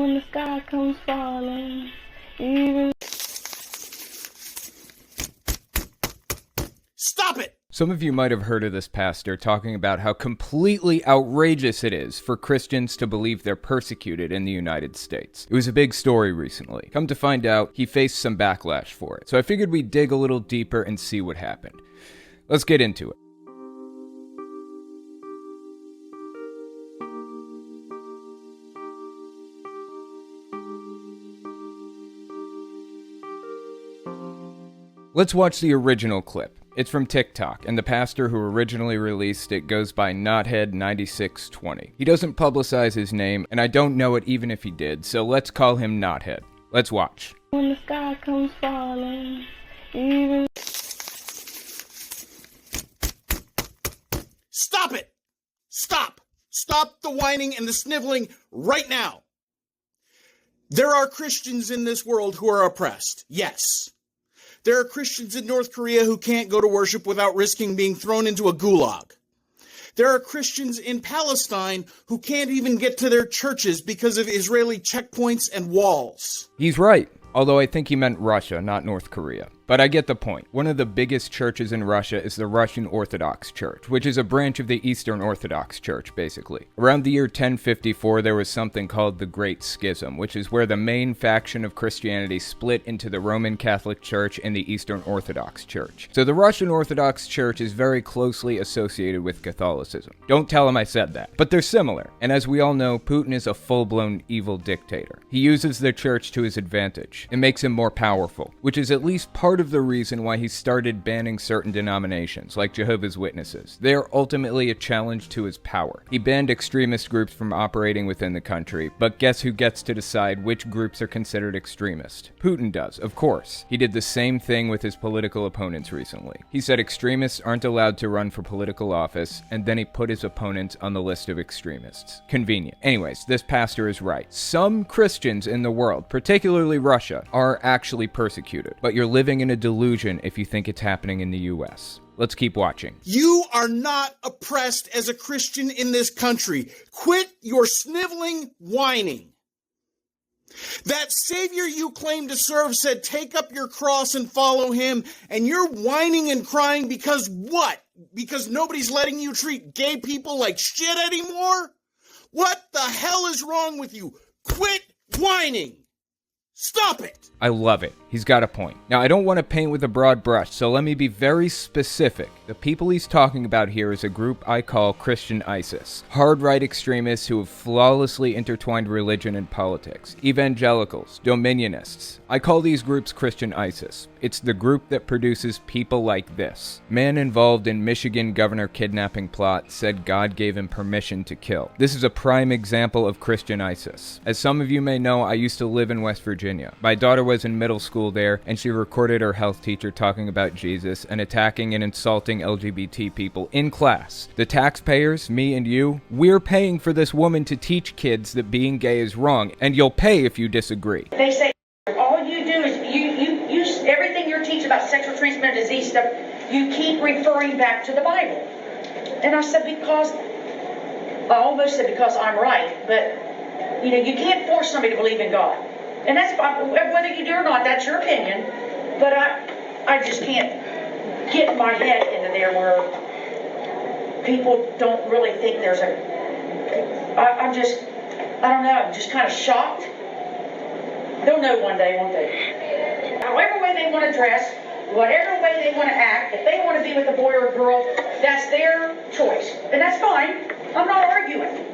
When the sky comes falling, even... Stop it! Some of you might have heard of this pastor talking about how completely outrageous it is for Christians to believe they're persecuted in the United States. It was a big story recently. Come to find out, he faced some backlash for it. So I figured we'd dig a little deeper and see what happened. Let's get into it. Let's watch the original clip. It's from TikTok, and the pastor who originally released it goes by Knothead9620. He doesn't publicize his name, and I don't know it even if he did, so let's call him Knothead. Let's watch. When the sky comes falling, even... Stop it! Stop! Stop the whining and the sniveling right now! There are Christians in this world who are oppressed, yes. There are Christians in North Korea who can't go to worship without risking being thrown into a gulag. There are Christians in Palestine who can't even get to their churches because of Israeli checkpoints and walls. He's right, although I think he meant Russia, not North Korea. But I get the point. One of the biggest churches in Russia is the Russian Orthodox Church, which is a branch of the Eastern Orthodox Church, basically. Around the year 1054, there was something called the Great Schism, which is where the main faction of Christianity split into the Roman Catholic Church and the Eastern Orthodox Church. So the Russian Orthodox Church is very closely associated with Catholicism. Don't tell him I said that. But they're similar. And as we all know, Putin is a full-blown evil dictator. He uses the church to his advantage. It makes him more powerful, which is at least part of the reason why he started banning certain denominations, like Jehovah's Witnesses. They are ultimately a challenge to his power. He banned extremist groups from operating within the country, but guess who gets to decide which groups are considered extremist? Putin does, of course. He did the same thing with his political opponents recently. He said extremists aren't allowed to run for political office, and then he put his opponents on the list of extremists. Convenient. Anyways, this pastor is right. Some Christians in the world, particularly Russia, are actually persecuted, but you're living in a delusion if you think it's happening in the US. Let's keep watching. You are not oppressed as a Christian in this country. Quit your sniveling whining. That Savior you claim to serve said, take up your cross and follow him, and you're whining and crying because what? Because nobody's letting you treat gay people like shit anymore? What the hell is wrong with you? Quit whining! Stop it! I love it. He's got a point. Now, I don't want to paint with a broad brush, so let me be very specific. The people he's talking about here is a group I call Christian ISIS. Hard-right extremists who have flawlessly intertwined religion and politics. Evangelicals, dominionists. I call these groups Christian ISIS. It's the group that produces people like this. Man involved in Michigan governor kidnapping plot said God gave him permission to kill. This is a prime example of Christian ISIS. As some of you may know, I used to live in West Virginia. My daughter was in middle school there, and she recorded her health teacher talking about Jesus and attacking and insulting LGBT people in class. The taxpayers, me and you, we're paying for this woman to teach kids that being gay is wrong, and you'll pay if you disagree. They say all you do is you everything you're teaching about sexual transmitted disease stuff, you keep referring back to the Bible. And I said, I almost said because I'm right, but you can't force somebody to believe in God. And that's whether you do or not, that's your opinion. But I just can't get my head into there where people don't really think there's I don't know, I'm just kind of shocked. They'll know one day, won't they? However way they want to dress, whatever way they want to act, if they want to be with a boy or a girl, that's their choice. And that's fine. I'm not arguing.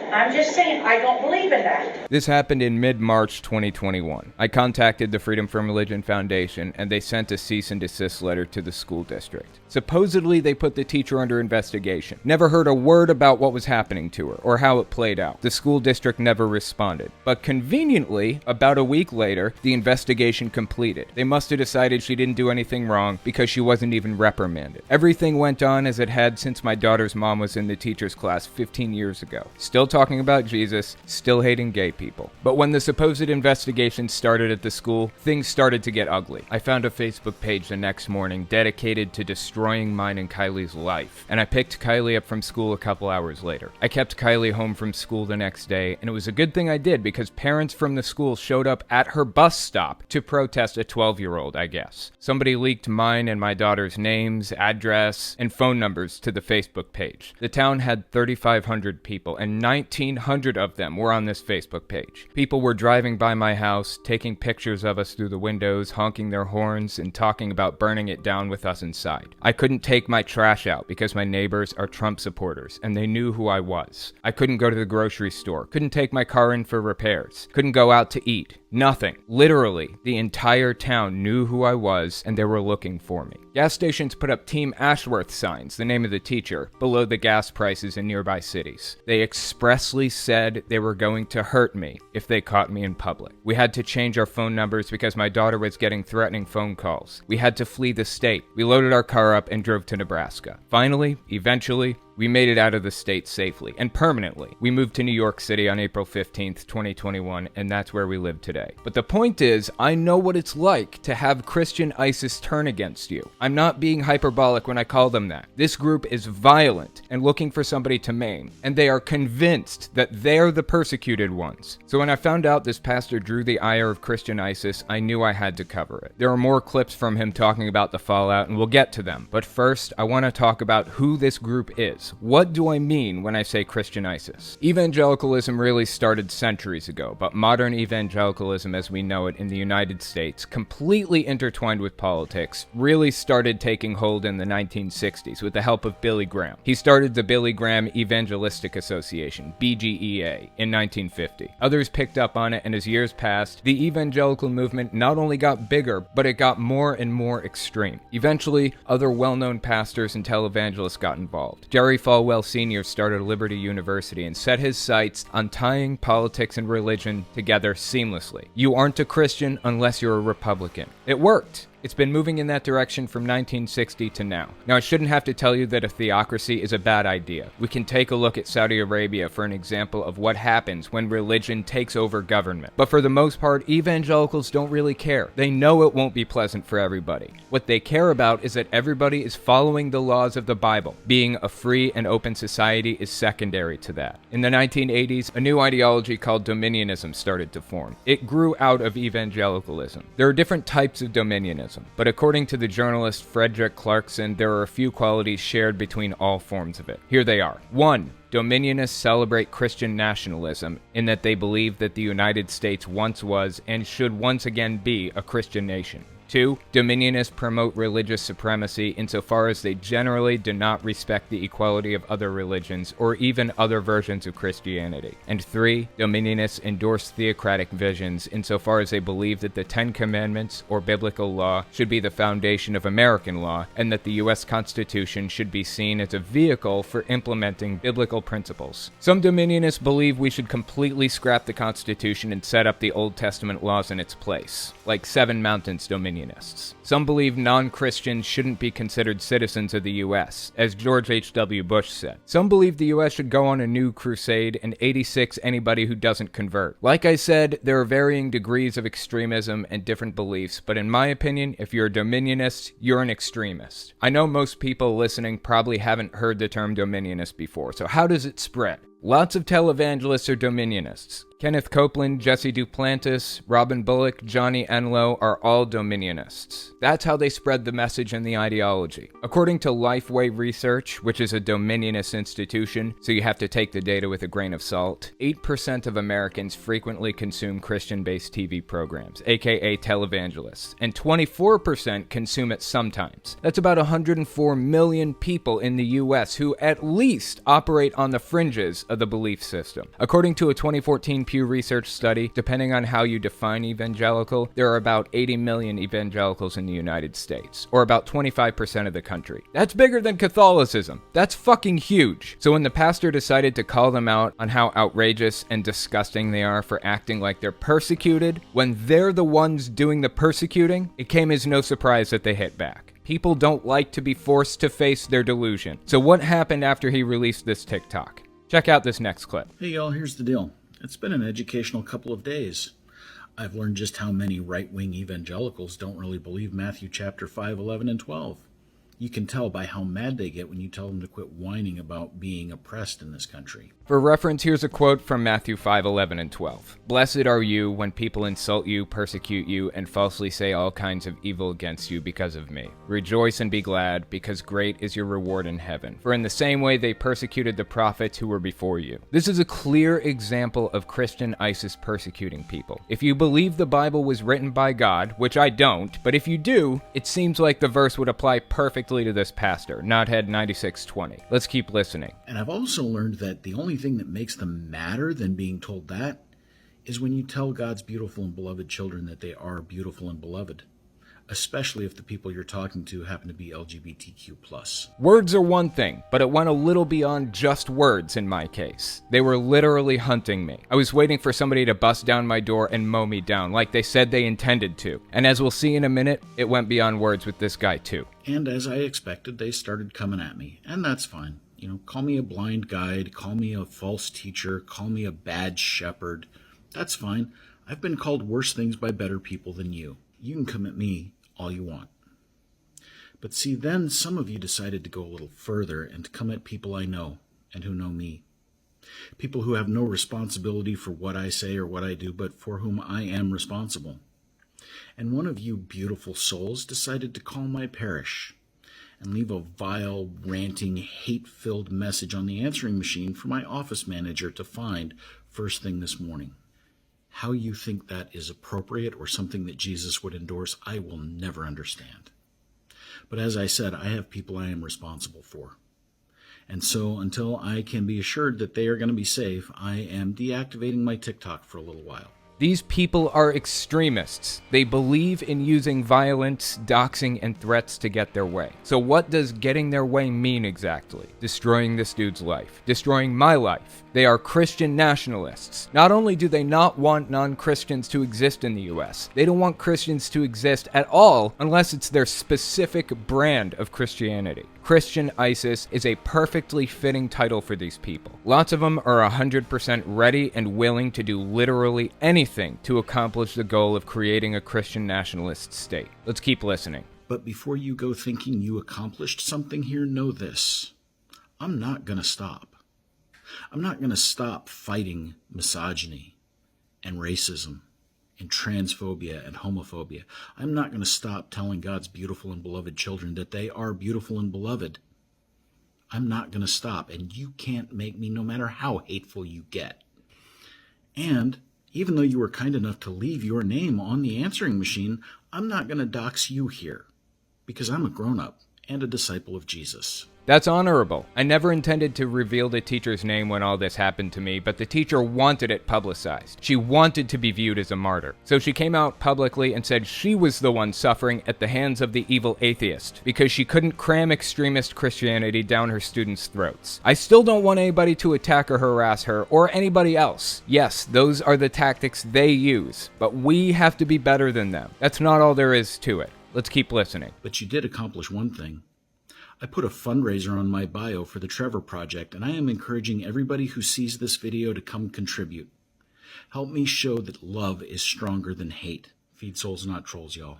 I'm just saying, I don't believe in that. This happened in mid-March 2021. I contacted the Freedom from Religion Foundation, and they sent a cease and desist letter to the school district. Supposedly, they put the teacher under investigation. Never heard a word about what was happening to her, or how it played out. The school district never responded. But conveniently, about a week later, the investigation completed. They must have decided she didn't do anything wrong, because she wasn't even reprimanded. Everything went on as it had since my daughter's mom was in the teacher's class 15 years ago. Still talking talking about Jesus, still hating gay people. But when the supposed investigation started at the school, things started to get ugly. I found a Facebook page the next morning dedicated to destroying mine and Kylie's life, and I picked Kylie up from school a couple hours later. I kept Kylie home from school the next day, and it was a good thing I did because parents from the school showed up at her bus stop to protest a 12-year-old, I guess. Somebody leaked mine and my daughter's names, address, and phone numbers to the Facebook page. The town had 3,500 people, and 1,900 of them were on this Facebook page. People were driving by my house, taking pictures of us through the windows, honking their horns, and talking about burning it down with us inside. I couldn't take my trash out because my neighbors are Trump supporters, and they knew who I was. I couldn't go to the grocery store, couldn't take my car in for repairs, couldn't go out to eat. Nothing. Literally, the entire town knew who I was, and they were looking for me. Gas stations put up Team Ashworth signs, the name of the teacher, below the gas prices in nearby cities. They expressly said they were going to hurt me if they caught me in public. We had to change our phone numbers because my daughter was getting threatening phone calls. We had to flee the state. We loaded our car up and drove to Nebraska. Finally, eventually, we made it out of the state safely and permanently. We moved to New York City on April 15th, 2021, and that's where we live today. But the point is, I know what it's like to have Christian ISIS turn against you. I'm not being hyperbolic when I call them that. This group is violent and looking for somebody to maim, and they are convinced that they're the persecuted ones. So when I found out this pastor drew the ire of Christian ISIS, I knew I had to cover it. There are more clips from him talking about the fallout, and we'll get to them. But first, I want to talk about who this group is. What do I mean when I say Christian ISIS? Evangelicalism really started centuries ago, but modern evangelicalism as we know it in the United States, completely intertwined with politics, really started taking hold in the 1960s with the help of Billy Graham. He started the Billy Graham Evangelistic Association, BGEA, in 1950. Others picked up on it, and as years passed, the evangelical movement not only got bigger, but it got more and more extreme. Eventually, other well-known pastors and televangelists got involved. Jerry Falwell Sr. started Liberty University and set his sights on tying politics and religion together seamlessly. You aren't a Christian unless you're a Republican. It worked. It's been moving in that direction from 1960 to now. Now, I shouldn't have to tell you that a theocracy is a bad idea. We can take a look at Saudi Arabia for an example of what happens when religion takes over government. But for the most part, evangelicals don't really care. They know it won't be pleasant for everybody. What they care about is that everybody is following the laws of the Bible. Being a free and open society is secondary to that. In the 1980s, a new ideology called dominionism started to form. It grew out of evangelicalism. There are different types of dominionism. But according to the journalist Frederick Clarkson, there are a few qualities shared between all forms of it. Here they are. 1. Dominionists celebrate Christian nationalism in that they believe that the United States once was and should once again be a Christian nation. 2. Dominionists promote religious supremacy insofar as they generally do not respect the equality of other religions or even other versions of Christianity. And 3. Dominionists endorse theocratic visions insofar as they believe that the Ten Commandments or biblical law should be the foundation of American law and that the U.S. Constitution should be seen as a vehicle for implementing biblical principles. Some Dominionists believe we should completely scrap the Constitution and set up the Old Testament laws in its place, like Seven Mountains Dominion. Some believe non-Christians shouldn't be considered citizens of the U.S., as George H.W. Bush said. Some believe the U.S. should go on a new crusade and 86 anybody who doesn't convert. Like I said, there are varying degrees of extremism and different beliefs, but in my opinion, if you're a dominionist, you're an extremist. I know most people listening probably haven't heard the term dominionist before, so how does it spread? Lots of televangelists are dominionists. Kenneth Copeland, Jesse Duplantis, Robin Bullock, Johnny Enlow are all dominionists. That's how they spread the message and the ideology. According to Lifeway Research, which is a dominionist institution, so you have to take the data with a grain of salt, 8% of Americans frequently consume Christian-based TV programs, aka televangelists, and 24% consume it sometimes. That's about 104 million people in the US who at least operate on the fringes of the belief system. According to a 2014 Pew Research study, depending on how you define evangelical, there are about 80 million evangelicals in the United States, or about 25% of the country. That's bigger than Catholicism. That's fucking huge. So when the pastor decided to call them out on how outrageous and disgusting they are for acting like they're persecuted, when they're the ones doing the persecuting, it came as no surprise that they hit back. People don't like to be forced to face their delusion. So what happened after he released this TikTok? Check out this next clip. Hey y'all, here's the deal. It's been an educational couple of days. I've learned just how many right-wing evangelicals don't really believe Matthew chapter 5, 11, and 12. You can tell by how mad they get when you tell them to quit whining about being oppressed in this country. For reference, here's a quote from Matthew 5, 11, and 12. "Blessed are you when people insult you, persecute you, and falsely say all kinds of evil against you because of me. Rejoice and be glad, because great is your reward in heaven. For in the same way they persecuted the prophets who were before you." This is a clear example of Christian ISIS persecuting people. If you believe the Bible was written by God, which I don't, but if you do, it seems like the verse would apply perfectly to this pastor, Knothead 9620. Let's keep listening. And I've also learned that the only thing that makes them madder than being told that is when you tell God's beautiful and beloved children that they are beautiful and beloved, especially if the people you're talking to happen to be LGBTQ+. Words are one thing, but it went a little beyond just words in my case. They were literally hunting me. I was waiting for somebody to bust down my door and mow me down, like they said they intended to. And as we'll see in a minute, it went beyond words with this guy too. And as I expected, they started coming at me, and that's fine. Call me a blind guide, call me a false teacher, call me a bad shepherd. That's fine. I've been called worse things by better people than you. You can come at me all you want. But see, then some of you decided to go a little further and to come at people I know and who know me. People who have no responsibility for what I say or what I do, but for whom I am responsible. And one of you beautiful souls decided to call my parish and leave a vile, ranting, hate-filled message on the answering machine for my office manager to find first thing this morning. How you think that is appropriate or something that Jesus would endorse, I will never understand. But as I said, I have people I am responsible for. And so until I can be assured that they are going to be safe, I am deactivating my TikTok for a little while. These people are extremists. They believe in using violence, doxing, and threats to get their way. So what does getting their way mean exactly? Destroying this dude's life. Destroying my life. They are Christian nationalists. Not only do they not want non-Christians to exist in the US, they don't want Christians to exist at all unless it's their specific brand of Christianity. Christian ISIS is a perfectly fitting title for these people. Lots of them are 100% ready and willing to do literally anything to accomplish the goal of creating a Christian nationalist state. Let's keep listening. But before you go thinking you accomplished something here, know this. I'm not going to stop. I'm not going to stop fighting misogyny and racism and transphobia and homophobia. I'm not going to stop telling God's beautiful and beloved children that they are beautiful and beloved. I'm not going to stop, and you can't make me no matter how hateful you get. And even though you were kind enough to leave your name on the answering machine, I'm not going to dox you here, because I'm a grown-up and a disciple of Jesus. That's honorable. I never intended to reveal the teacher's name when all this happened to me, but the teacher wanted it publicized. She wanted to be viewed as a martyr. So she came out publicly and said she was the one suffering at the hands of the evil atheist, because she couldn't cram extremist Christianity down her students' throats. I still don't want anybody to attack or harass her, or anybody else. Yes, those are the tactics they use, but we have to be better than them. That's not all there is to it. Let's keep listening. But you did accomplish one thing. I put a fundraiser on my bio for the Trevor Project, and I am encouraging everybody who sees this video to come contribute. Help me show that love is stronger than hate. Feed souls, not trolls, y'all.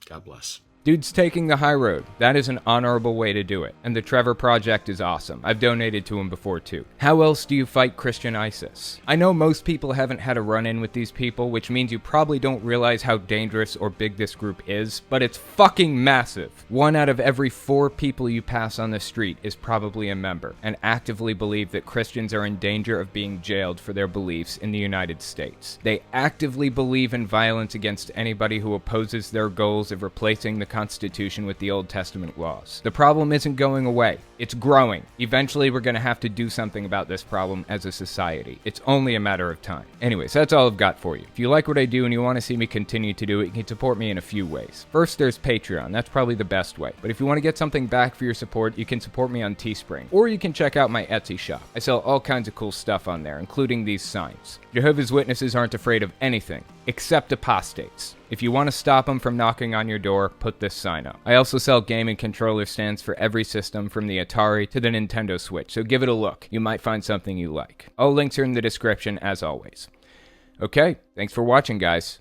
God bless. Dude's taking the high road. That is an honorable way to do it. And the Trevor Project is awesome. I've donated to him before too. How else do you fight Christian ISIS? I know most people haven't had a run-in with these people, which means you probably don't realize how dangerous or big this group is, but it's fucking massive. 1 out of every 4 people you pass on the street is probably a member, and actively believe that Christians are in danger of being jailed for their beliefs in the United States. They actively believe in violence against anybody who opposes their goals of replacing the Constitution with the Old Testament laws. The problem isn't going away. It's growing. Eventually, we're going to have to do something about this problem as a society. It's only a matter of time. Anyways, that's all I've got for you. If you like what I do and you want to see me continue to do it, you can support me in a few ways. First, there's Patreon. That's probably the best way. But if you want to get something back for your support, you can support me on Teespring. Or you can check out my Etsy shop. I sell all kinds of cool stuff on there, including these signs. Jehovah's Witnesses aren't afraid of anything. except apostates. If you want to stop them from knocking on your door, put this sign up. I also sell gaming controller stands for every system from the Atari to the Nintendo Switch, so give it a look. You might find something you like. All links are in the description as always. Okay, thanks for watching, guys.